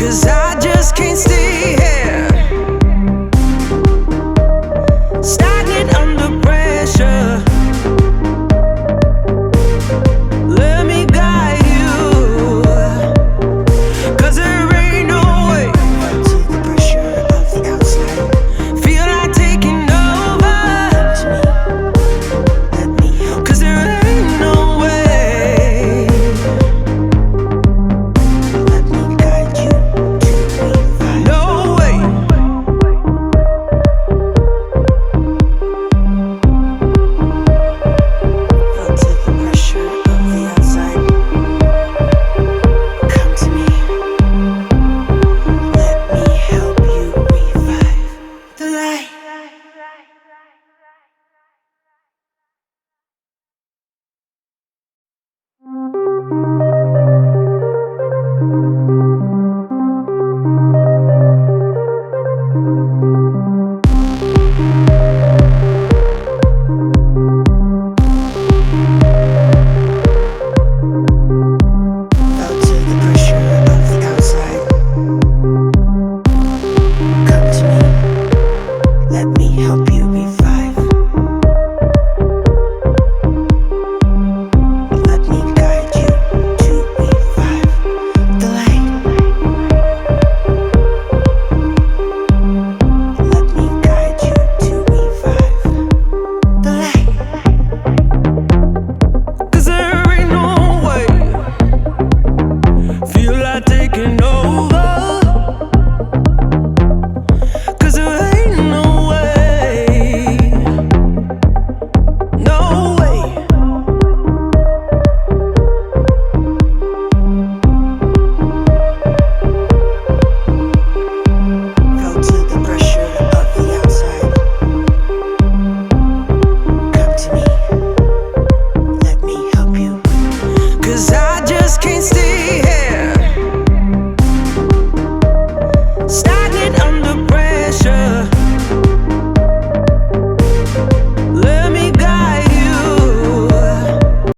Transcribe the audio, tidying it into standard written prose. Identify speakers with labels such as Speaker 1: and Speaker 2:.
Speaker 1: 'cause I just can't stay here, stagnant under pressure. Let me guide you, 'cause there ain't no way. To the pressure of the outside, feel like taking over. Let me help, 'cause there ain't no way. Let me guide you to revive. No way. Feel to the pressure of the outside. Come to me. Let me help you revive the light. Felt to the pressure of the outside. Come to me. Let me help you revive. Let me guide you to revive the light. Let me guide you to revive the light. 'Cause there ain't no way. Feel like taking over.